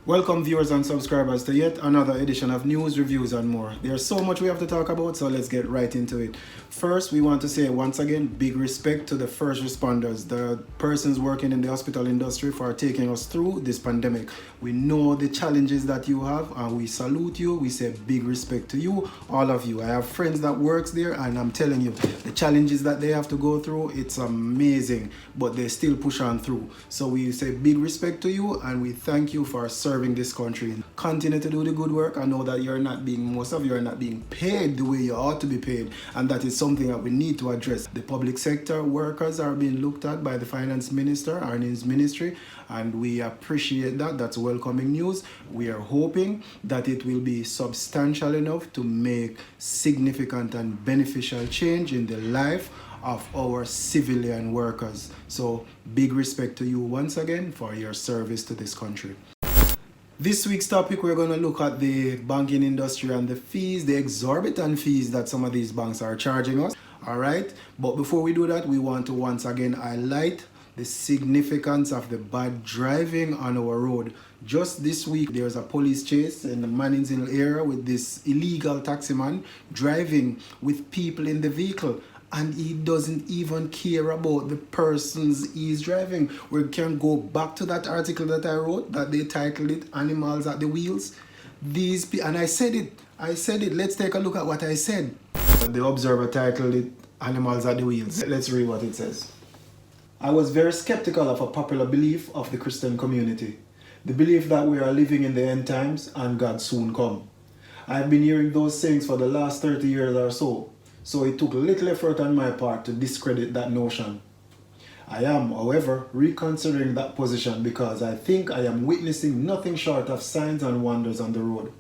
Welcome viewers and subscribers to yet another edition of news, reviews and more. There's so much we have to talk about, so let's get right into it. First, we want to say once again, big respect to the first responders, the persons working in the hospital industry for taking us through this pandemic. We know the challenges that you have and we salute you. We say big respect to you, all of you. I have friends that works there and I'm telling you, the challenges that they have to go through, it's amazing, but they still push on through. So we say big respect to you and we thank you for serving this country. Continue to do the good work. I know that most of you are not being paid the way you ought to be paid, and that is something that we need to address. The public sector workers are being looked at by the finance minister and his ministry, and we appreciate that. That's welcoming news. We are hoping that it will be substantial enough to make significant and beneficial change in the life of our civilian workers. So big respect to you once again for your service to this country. This week's topic, we're going to look at the banking industry and the fees, the exorbitant fees that some of these banks are charging us. All right. But before we do that, we want to once again highlight the significance of the bad driving on our road. Just this week, there's a police chase in the Mannings Hill area with this illegal taximan driving with people in the vehicle. And he doesn't even care about the persons he's driving. We can go back to that article that I wrote that they titled it "Animals at the Wheels." And I said it. Let's take a look at what I said. The Observer titled it "Animals at the Wheels." Let's read what it says. I was very skeptical of a popular belief of the Christian community. The belief that we are living in the end times and God soon come. I've been hearing those sayings for the last 30 years or so. So it took little effort on my part to discredit that notion. I am, however, reconsidering that position because I think I am witnessing nothing short of signs and wonders on the road.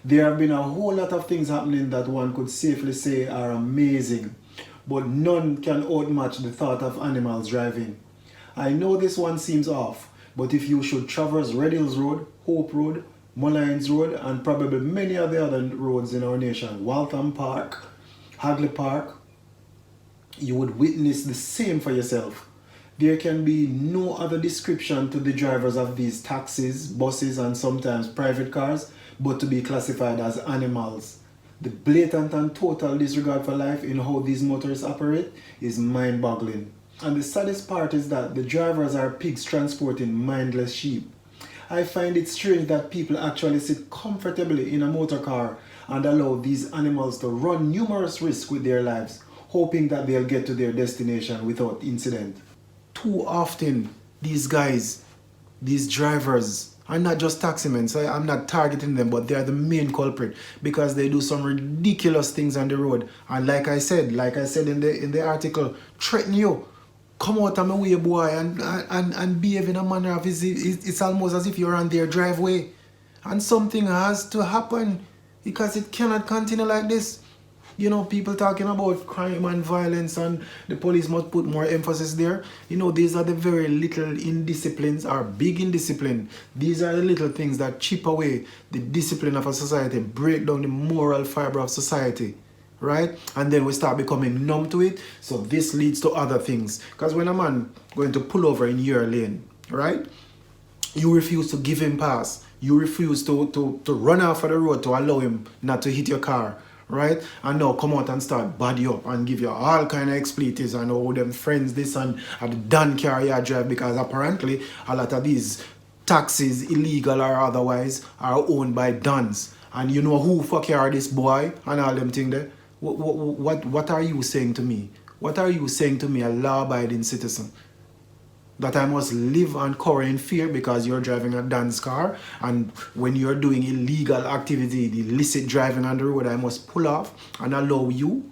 There have been a whole lot of things happening that one could safely say are amazing, but none can outmatch the thought of animals driving. I know this one seems off, but if you should traverse Red Hills Road, Hope Road, Mullines Road, and probably many of the other roads in our nation, Waltham Park, Hagley Park, you would witness the same for yourself. There can be no other description to the drivers of these taxis, buses, and sometimes private cars, but to be classified as animals. The blatant and total disregard for life in how these motorists operate is mind-boggling. And the saddest part is that the drivers are pigs transporting mindless sheep. I find it strange that people actually sit comfortably in a motor car and allow these animals to run numerous risks with their lives, hoping that they'll get to their destination without incident. Too often, these guys, these drivers, are not just taximen, so I'm not targeting them, but they are the main culprit because they do some ridiculous things on the road. And like I said in the article, threaten you. Come out of my way, boy, and behave in a manner of it's almost as if you're on their driveway. And something has to happen because it cannot continue like this. You know, people talking about crime and violence and the police must put more emphasis there. You know, these are the very little indisciplines or big indiscipline. These are the little things that chip away the discipline of a society, break down the moral fiber of society. Right? And then we start becoming numb to it. So this leads to other things. Because when a man going to pull over in your lane, right? You refuse to give him pass. You refuse to run off of the road to allow him not to hit your car. Right? And now come out and start body up and give you all kind of expletives and all them friends this and the Dan car you drive, because apparently a lot of these taxis, illegal or otherwise, are owned by Dans. And you know who fuck are this boy and all them thing there? What are you saying to me? What are you saying to me, a law-abiding citizen? That I must live and cower in fear because you're driving a dance car, and when you're doing illegal activity, the illicit driving on the road, I must pull off and allow you?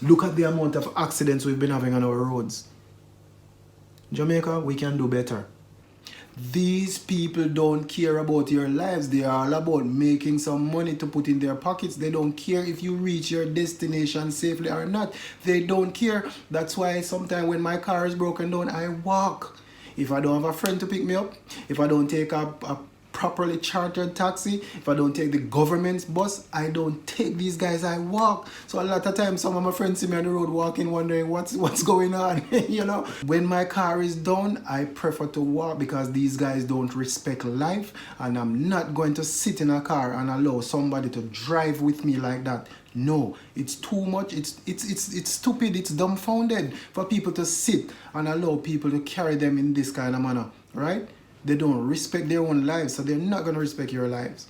Look at the amount of accidents we've been having on our roads. Jamaica, we can do better. These people don't care about your lives. They are all about making some money to put in their pockets. They don't care if you reach your destination safely or not. They don't care. That's why sometimes when my car is broken down, I walk. If I don't have a friend to pick me up, if I don't take a properly chartered taxi, if I don't take the government's bus, I don't take these guys, I walk. So a lot of times some of my friends see me on the road walking wondering what's going on. You know, when my car is down, I prefer to walk because these guys don't respect life, and I'm not going to sit in a car and allow somebody to drive with me like that. No, it's too much. It's stupid. It's dumbfounded for people to sit and allow people to carry them in this kind of manner, right? They don't respect their own lives, so they're not going to respect your lives.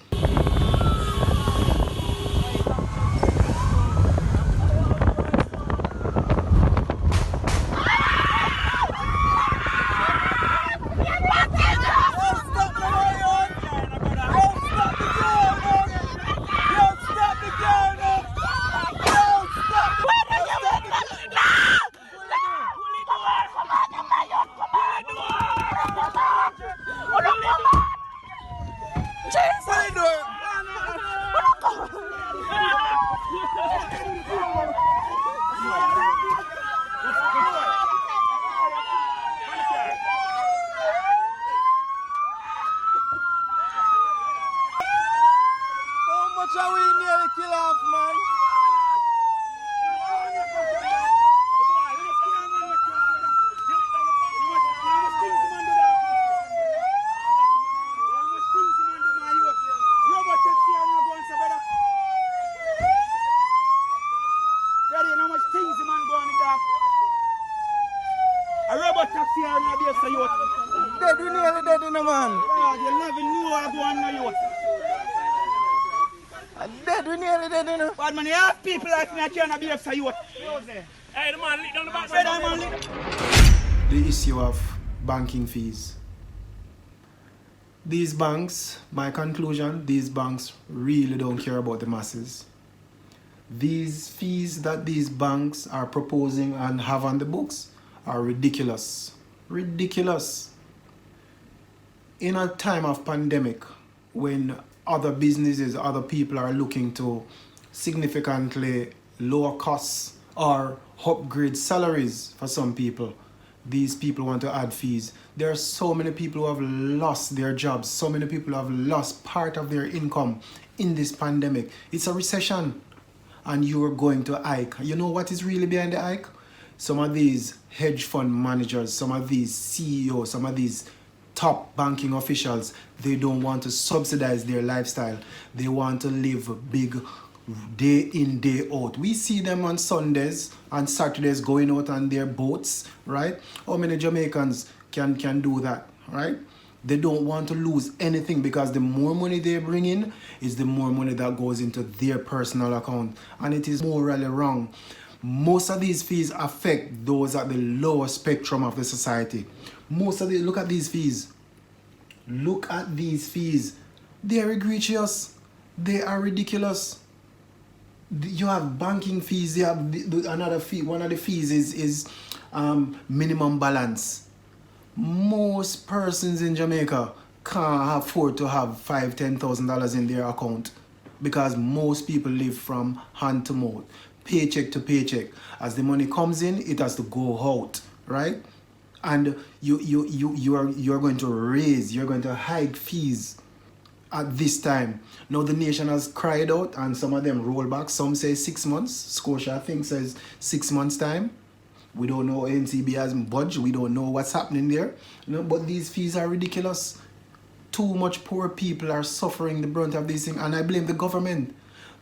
Shall we nearly kill off, man? A robot taxi are not there, so you dead, we nearly dead in a man. You never knew I go on the youth. Dead, we nearly dead, you know. But man, you have people like me, I can't be for youth. Hey, the man lit down the back. Say that man lit. The issue of banking fees. These banks, my conclusion, these banks really don't care about the masses. These fees that these banks are proposing and have on the books are ridiculous. Ridiculous. In a time of pandemic, when other businesses, other people are looking to significantly lower costs or upgrade salaries for some people, these people want to add fees. There are so many people who have lost their jobs. So many people have lost part of their income in this pandemic. It's a recession, and you're going to hike. You know what is really behind the hike? Some of these hedge fund managers, some of these CEOs, some of these top banking officials, they don't want to subsidize their lifestyle. They want to live big day in, day out. We see them on Sundays and Saturdays going out on their boats, right? How many Jamaicans can do that, right? They don't want to lose anything because the more money they bring in is the more money that goes into their personal account, and it is morally wrong. Most of these fees affect those at the lower spectrum of the society. Look at these fees. Look at these fees. They are egregious. They are ridiculous. You have banking fees. You have another fee. One of the fees is minimum balance. Most persons in Jamaica can't afford to have $5,000-$10,000 in their account because most people live from hand to mouth, paycheck to paycheck. As the money comes in, it has to go out, right? And you're going to hike fees at this time. Now the nation has cried out, and some of them roll back. Some say 6 months. Scotia, I think, says 6 months time. We don't know. NCB hasn't budged. We don't know what's happening there. You know, but these fees are ridiculous. Too much poor people are suffering the brunt of these things, and I blame the government.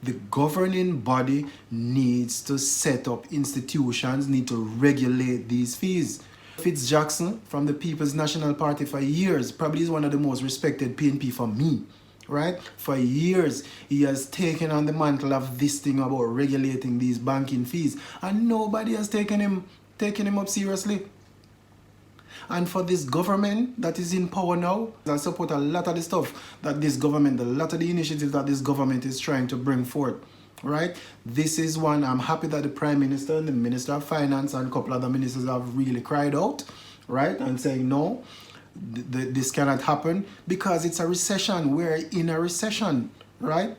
The governing body needs to set up institutions, need to regulate these fees. Jackson from the People's National Party for years, probably is one of the most respected PNP for me, right? For years, he has taken on the mantle of this thing about regulating these banking fees, and nobody has taken him up seriously. And for this government that is in power now, I support a lot of the stuff that this government, a lot of the initiatives that this government is trying to bring forth, right? This is one. I'm happy that the Prime Minister and the Minister of Finance and a couple other ministers have really cried out, right? And saying, no, this cannot happen because it's a recession. We're in a recession, right?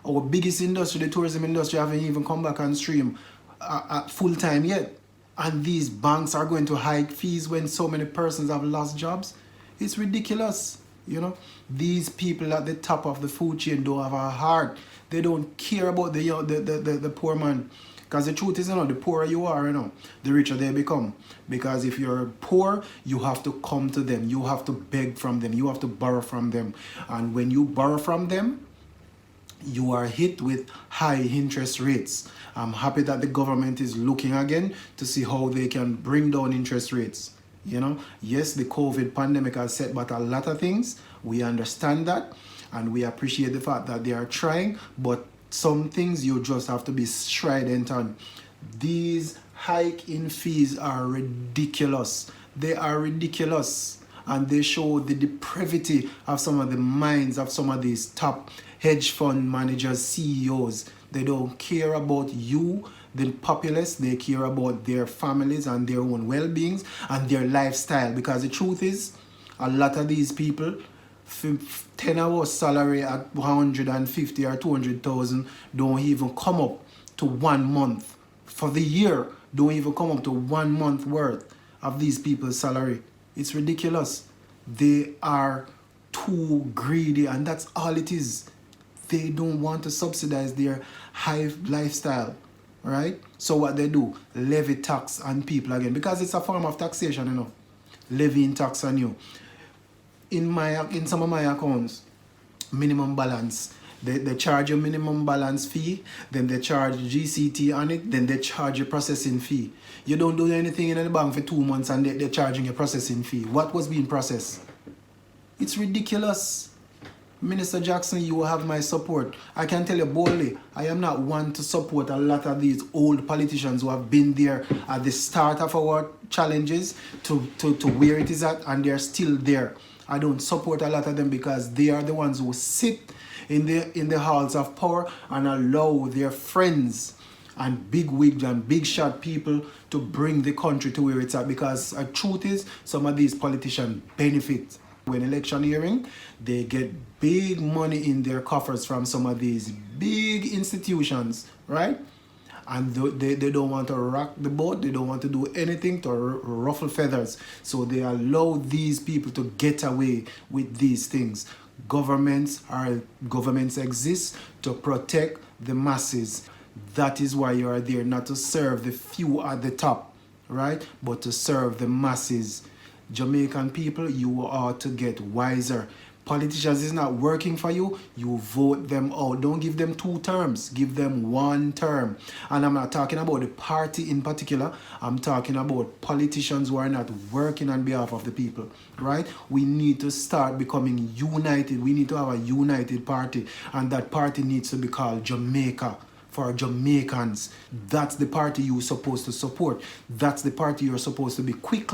Our biggest industry, the tourism industry, haven't even come back on stream at full time yet. And these banks are going to hike fees when so many persons have lost jobs. It's ridiculous. You know, these people at the top of the food chain don't have a heart. They don't care about the poor man. Because the truth is, you know, the poorer you are, you know, the richer they become. Because if you're poor, you have to come to them. You have to beg from them. You have to borrow from them. And when you borrow from them, you are hit with high interest rates. I'm happy that the government is looking again to see how they can bring down interest rates. You know, yes, the COVID pandemic has set back a lot of things. We understand that, and we appreciate the fact that they are trying, but some things you just have to be strident on. These hike in fees are ridiculous. They are ridiculous, and they show the depravity of some of the minds of some of these top hedge fund managers, CEOs. They don't care about you, the populace. They care about their families and their own well-beings and their lifestyle. Because the truth is, a lot of these people, 10 hours salary at 150 or 200,000 don't even come up to 1 month. For the year, don't even come up to 1 month worth of these people's salary. It's ridiculous. They are too greedy, and that's all it is. They don't want to subsidize their high lifestyle, right? So what they do, levy tax on people again, because it's a form of taxation, you know, levying tax on you. In some of my accounts, minimum balance, they charge a minimum balance fee, then they charge GCT on it, then they charge a processing fee. You don't do anything in the bank for 2 months and they're charging a processing fee. What was being processed? It's ridiculous. Minister Jackson, you will have my support. I can tell you boldly, I am not one to support a lot of these old politicians who have been there at the start of our challenges to where it is at, and they're still there. I don't support a lot of them because they are the ones who sit in the halls of power and allow their friends and big wigs and big shot people to bring the country to where it's at. Because the truth is, some of these politicians benefit. When election hearing, they get big money in their coffers from some of these big institutions, right? And they don't want to rock the boat. They don't want to do anything to ruffle feathers. So they allow these people to get away with these things. Governments exist to protect the masses. That is why you are there, not to serve the few at the top, right? But to serve the masses. Jamaican people, you ought to get wiser. Politicians is not working for you, you vote them out. Don't give them 2 terms, give them 1 term. And I'm not talking about the party in particular, I'm talking about politicians who are not working on behalf of the people, right? We need to start becoming united. We need to have a united party, and that party needs to be called Jamaica. For Jamaicans, that's the party you're supposed to support. That's the party you're supposed to be quick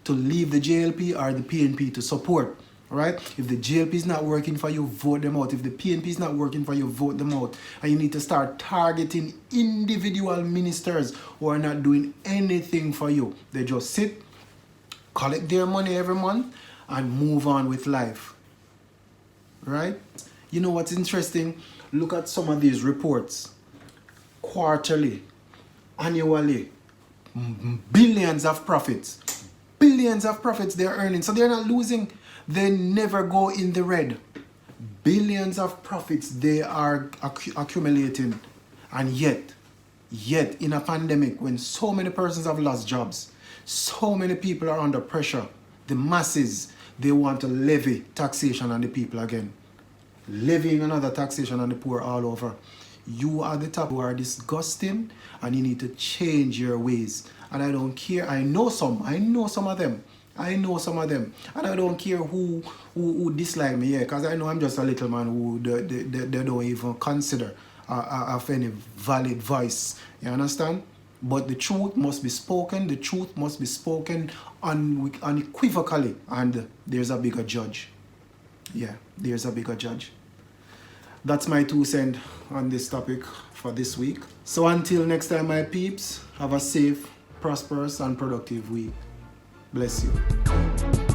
to leave the JLP or the PNP to support, right? If the JLP is not working for you, vote them out. If the PNP is not working for you, vote them out. And you need to start targeting individual ministers who are not doing anything for you. They just sit, collect their money every month, and move on with life, right? You know what's interesting? Look at some of these reports. Quarterly, annually, billions of profits. Billions of profits they're earning. So they're not losing. They never go in the red. Billions of profits they are accumulating. And yet, in a pandemic, when so many persons have lost jobs, so many people are under pressure, the masses, they want to levy taxation on the people again. Levying another taxation on the poor all over. You are the top who are disgusting, and you need to change your ways. And I don't care. I know some of them. And I don't care who dislike me, because I know I'm just a little man who they don't even consider of any valid voice. You understand? But the truth must be spoken. The truth must be spoken unequivocally. And there's a bigger judge. Yeah, there's a bigger judge. That's my 2 cents on this topic for this week. So until next time, my peeps, have a safe, prosperous, and productive week. Bless you.